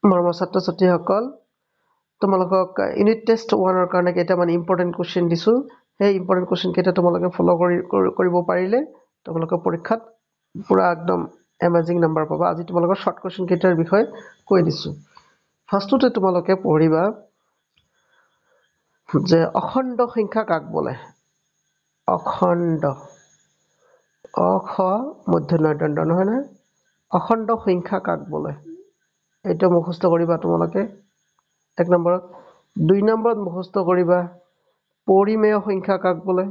মৰমৰ ছাত্ৰ ছাত্ৰীসকল তোমালোকক ইউনিট টেষ্ট 1 কাৰণে কেইটামান ইম্পৰ্টেণ্ট কুৱেশ্যন দিছো সেই ইম্পৰ্টেণ্ট কুৱেশ্যন কেইটা তোমালোকে ফলো কৰিব পাৰিলে তোমালোকে পৰীক্ষাত পুৰা একদম এমেজিং নাম্বাৰ পাবা আজি তোমালোকৰ শৰ্ট কুৱেশ্যন কেইটাৰ বিষয়ে কৈ দিছো ফাৰ্ষ্টতে তোমালোকে পঢ়িবা যে অখণ্ড সংখ্যা কাক বোলে অখণ্ড অখ মধ্যমীয়া দণ্ড নহয় না অখণ্ড সংখ্যা কাক বোলে এটা মুখস্থ কৰিবা তোমালোকে এক নম্বৰত দুই নম্বৰত মুখস্থ কৰিবা পৰিমেয় সংখ্যা কাক বোলে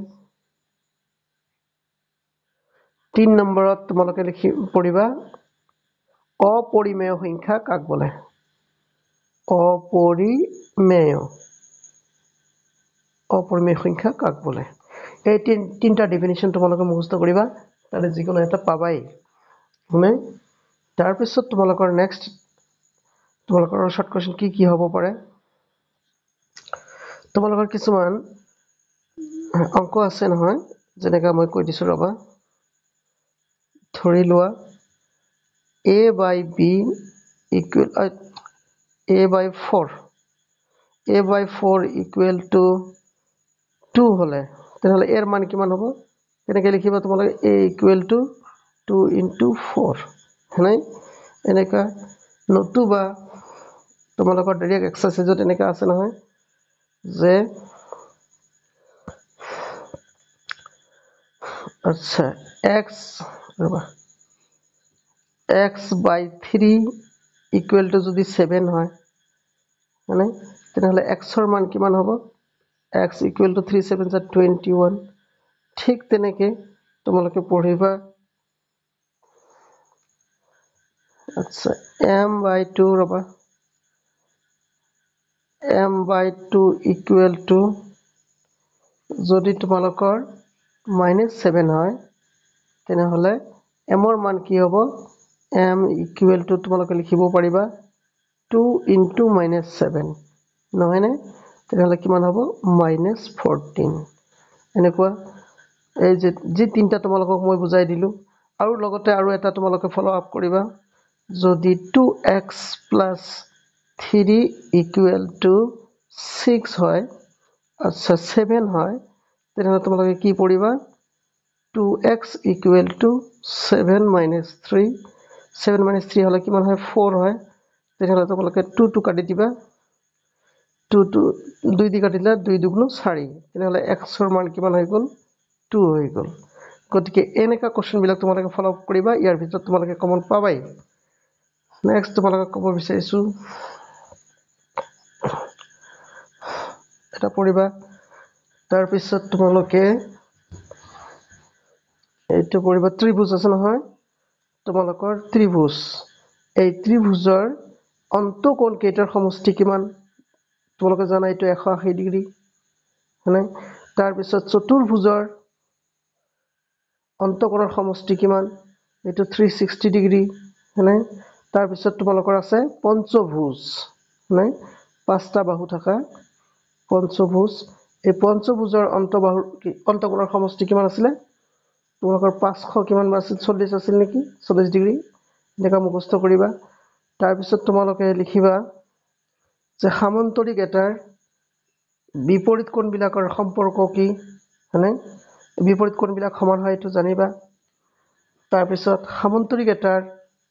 তিন নম্বৰত তোমালোকে পঢ়িবা অপৰিমেয় সংখ্যা কাক বোলে অপৰিমেয় সংখ্যা কাক বোলে এই তিনটা ডেফিনিশ্যন তোমালোকে মুখস্থ কৰিবা তাৰে যিকোনো এটা পাবাই মানে তাৰ পিছত তোমালোকৰ নেক্সট তোমালোকৰ শৰ্ট কুৱেশ্যন কি হ'ব পাৰে তোমালোকৰ কিছুমান অংক আছে নহয় যেনেকা মই কৈ দিছো ৰবা ধৰি লোৱা a by b equal a by 4 equal to 2 হলে তেনেহলে এর মান কিমান হ'ব কেনেকৈ লিখিবা তোমালোকে a equal to 2 into 4 হয়নে এনেকা নতুবা তোমালোকৰ ডাইৰেক্ট এক্সাৰসাইজত এনেকা আছে নহয় যে আচ্ছা x by 3 equal to যদি 7 হয় মানে তেনেহলে x এর মান কিমান হ'ব x equal to 3 7 21 ঠিক তেনেকে তোমালোকে পঢ়িবা আচ্ছা m by 2 ৰবা m by 2 equal to যদি তোমালোকৰ -7 হয় তেনেহলে m এৰ মান কি হ'ব m equal to তোমালোকে লিখিব পাৰিবা 2 into -7 নহয় নে তেনেহলে কিমান হ'ব -14 এনেকুৱা এই যে তিনটা তোমালোকক মই বুজাই দিলো আৰু লগতে আৰু এটা তোমালোকে ফলো আপ কৰিবা যদি 2x plus 3 equal to 6 হয় আচ্ছা 7 হয় তেনেহলে তোমালোকে কি পঢ়িবা 2x equal to 7 minus 3 7 minus 3 হলে কিমান হয় 4 হয় তেনেহলে তোমালোকে 2 2 কাটি দিবা 2 2 2 দি কাটিলা 2 2 4 তেনেহলে x এর মান কিমান হৈ গল 2 হৈ গল গতিকে এনেকা কোশ্চেন বিলাক তোমালোকে ফলো আপ কৰিবা ইয়াৰ ভিতৰত তোমালোকে কমন পাবাই নেক্সট তোমালোকে ক'ব বিচাৰিছো এটা পঢ়িবা তাৰ পিছত তোমালোকে এইটো পঢ়িবা ত্ৰিভুজ আছে নহয় তোমালোকৰ ত্ৰিভুজ এই ত্ৰিভুজৰ অন্তঃকোণ কেইটাৰ সমষ্টি কিমান তোমালোকে জানা এইটো 180 ডিগ্ৰী হয়নে তাৰ পিছত চতুৰ্ভুজৰ অন্তঃকোণৰ সমষ্টি কিমান এইটো 360 ডিগ্ৰী হয়নে তাৰ পিছত তোমালোকৰ আছে পঞ্চভুজ হয়নে পাঁচটা বাহু থকা পঞ্চভুজ এই পঞ্চভুজৰ অন্তঃকোণৰ সমষ্টি কিমান আছিল তোমালোকৰ 500 কিমান আছিল 40 আছিল নেকি 40 ডিগ্ৰী এনেকা মুখস্থ কৰিবা তাৰ পিছত তোমালোকে লিখিবা যে সামান্তৰিক এটাৰ বিপৰীত কোণবিলাকৰ সম্পৰ্ক কি হয়নে বিপৰীত কোণবিলাক সমান হয় এটো জানিবা তাৰ পিছত সামান্তৰিক এটাৰ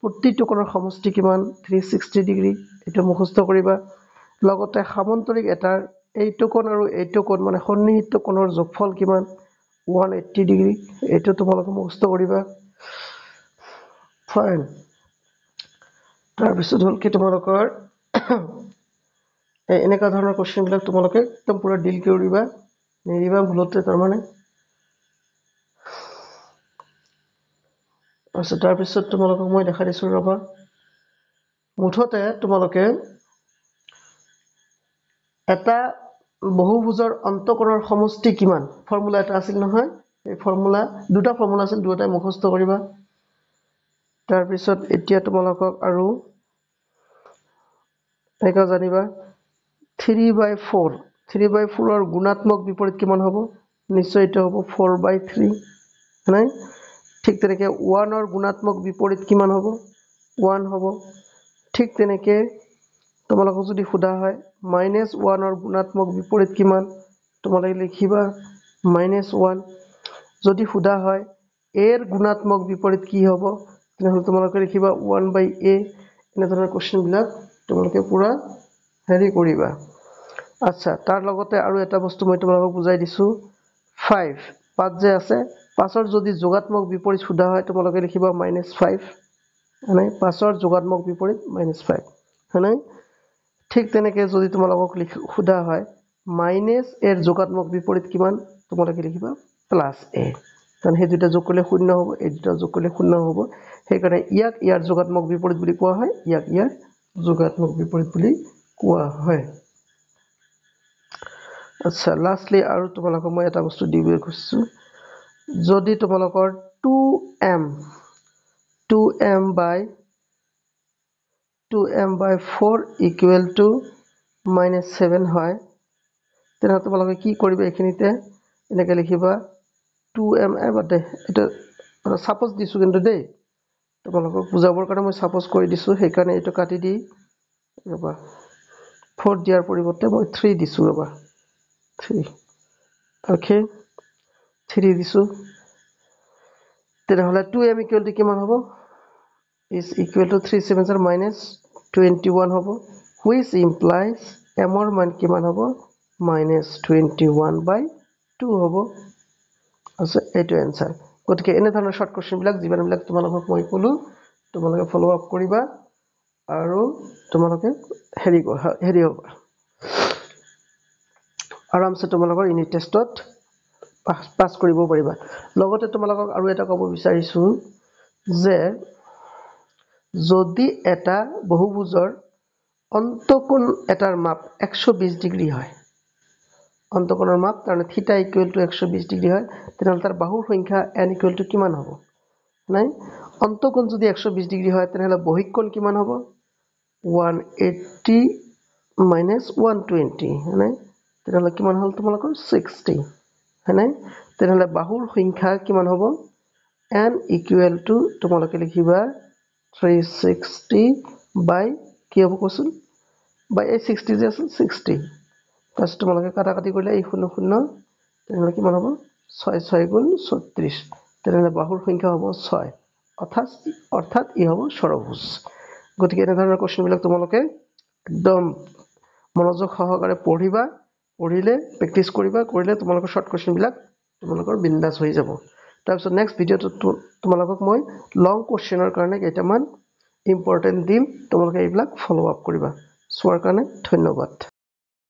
প্ৰতিটো কোণৰ সমষ্টি কিমান 360 ডিগ্ৰী এটো মুখস্থ কৰিবা লগতে সামান্তৰিক এটাৰ এইটো কোণ আৰু এইটো কোণ মানে সন্নিহিত কোণৰ যোগফল কিমান 180 ডিগ্ৰী এটো তোমালোকে মুখস্থ কৰিবা ফাইন তাৰ পিছত হল কি তোমালোকৰ এনেকা ধৰণৰ কোশ্চেন বিলাক তোমালোকে একদম পুৰা ডিল কৰিবা নেৰিবা ভুলতে তাৰমানে আচ্ছা তাৰ পিছত তোমালোকক মই দেখাই দিছো ৰবা মুঠতে তোমালোকে এটা বহুভুজৰ অন্তঃকোণৰ সমষ্টি কিমান ফৰ্মুলা এটা আছিল নহয় এই ফৰ্মুলা দুটা ফৰ্মুলা আছিল দুটাই মুখস্থ কৰিবা তাৰ পিছত এতিয়া তোমালোকক আৰু এটা জানিবা 3/4 3/4 ৰ গুণাত্মক বিপৰীত কিমান হ'ব নিশ্চয় এটা হ'ব 4/3 নাই ঠিক তেনেকে 1 ৰ গুণাত্মক বিপৰীত কিমান হ'ব 1 হ'ব ঠিক তেনেকে তোমালোকক যদি সোধা হয় -1 ৰ গুণাত্মক বিপৰীত কিমান তোমালোকে লিখিবা -1 যদি সোধা হয় a ৰ গুণাত্মক বিপৰীত কি হ'ব তেনেহ'লে তোমালোকে লিখিবা 1/a এনেধৰণৰ কোৱেশ্চনবিলাক তোমালোকে পুৰা হেৰি কৰিবা আচ্ছা তাৰ লগতে আৰু এটা বস্তু মই তোমালোকক বুজাই দিছো 5 যে আছে 5ৰ যদি যোগাত্মক বিপৰীত সোধা হয় তোমালোকে লিখিবা -5 মানে 5ৰ যোগাত্মক বিপৰীত -5 হয়নে ঠিক তেনেকৈ যদি তোমালোকক সোধা হয় -a ৰ যোগাত্মক বিপৰীত কিমান তোমালোকে লিখিবা +a কাৰণ সেই দুটা যোগ কৰিলে 0 হ'ব এই দুটা যোগ কৰিলে 0 হ'ব সেইকাৰণে ইয়াক ইয়াৰ যোগাত্মক বিপৰীত বুলি কোৱা হয় ইয়াক ইয়াৰ যোগাত্মক বিপৰীত বুলি কোৱা হয় আচ্ছা লাষ্টলি আৰু তোমালোকক মই এটা বস্তু দিব খুজিছো যদি তোমালোকৰ 2m/4 = -7 হয় তেনে তোমালোকে কি কৰিবা এইখিনিতে এনেকৈ লিখিবা 2m বাদে এটা সাপোজ দিছো কিন্তু দেই তোমালোকক বুজাবৰ কাৰণে মই সাপোজ কৰি দিছো সেইকাৰণে এইটো কাটি দি ৰবা 4 দিয়াৰ পৰিৱৰ্তে মই 3 দিছো ৰবা 3 ওকে 3 দিছো তেনেহলে 2m = কিমান হ'ব is equal to 3 7 -21 হ'ব which implies m ৰ মান কিমান হ'ব -21/2 হ'ব আছে এইটো এনসার গতিকে এনে ধৰণৰ শৰ্ট কোৱেশ্চন বিলাক জীৱনবিলাক তোমালোকক মই ক'লো তোমালোকে ফলো আপ কৰিবা আৰু তোমালোকে হেৰি হ'ব আৰামছে তোমালোকৰ ইউনিট টেষ্টত পাস কৰিব পাৰিবা লগতে তোমালোকক আৰু এটা ক'ব বিচাৰিছো যে যদি এটা বহুভুজৰ অন্তকোণ এটাৰ মাপ 120 ডিগ্ৰী হয় অন্তকোণৰ মাপ তাৰমানে θ = 120 ডিগ্ৰী হয় তেনেহ'লে তাৰ বাহুৰ সংখ্যা n = কিমান হ'ব নাই অন্তকোণ যদি 120 ডিগ্ৰী হয় তেনেহ'লে বহিক কোণ কিমান হ'ব 180 - 120 হয়নে তেনেহ'লে কিমান হ'ল তোমালোকৰ 60 হয়নে তেনেহ'লে বাহুৰ সংখ্যা কিমান হ'ব n = তোমালোকে লিখিবা 360 by কি হ'ব কোৱাচোন by 60 যে আছে 60 তাৰপিছত তোমালোকে কাটাকাটি কৰিলে এই 0 0 তেনেহ'লে কিমান হ'ব 6 6 × 36 তেনেহ'লে বাহুৰ সংখ্যা হ'ব 6 অৰ্থাৎ ই হ'ব ষড়ভুজ গতিকে এনে ধৰণৰ কোৱেশ্চনবিলাক তোমালোকে একদম মনোযোগ সহকাৰে পঢ়িলে প্ৰেক্টিছ কৰিলে তোমালোকৰ শৰ্ট কোৱেশ্চনবিলাক তোমালোকৰ বিন্দাস হৈ যাব তাৰপিছত নেক্সট ভিডিঅ'টোত তোমালোকক মই লং কোৱেশ্চনৰ কাৰণে কেইটামান ইম্পৰ্টেন্ট দিম তোমালোকে এইবিলাক ফলো আপ কৰিবা চোৱাৰ কাৰণে ধন্যবাদ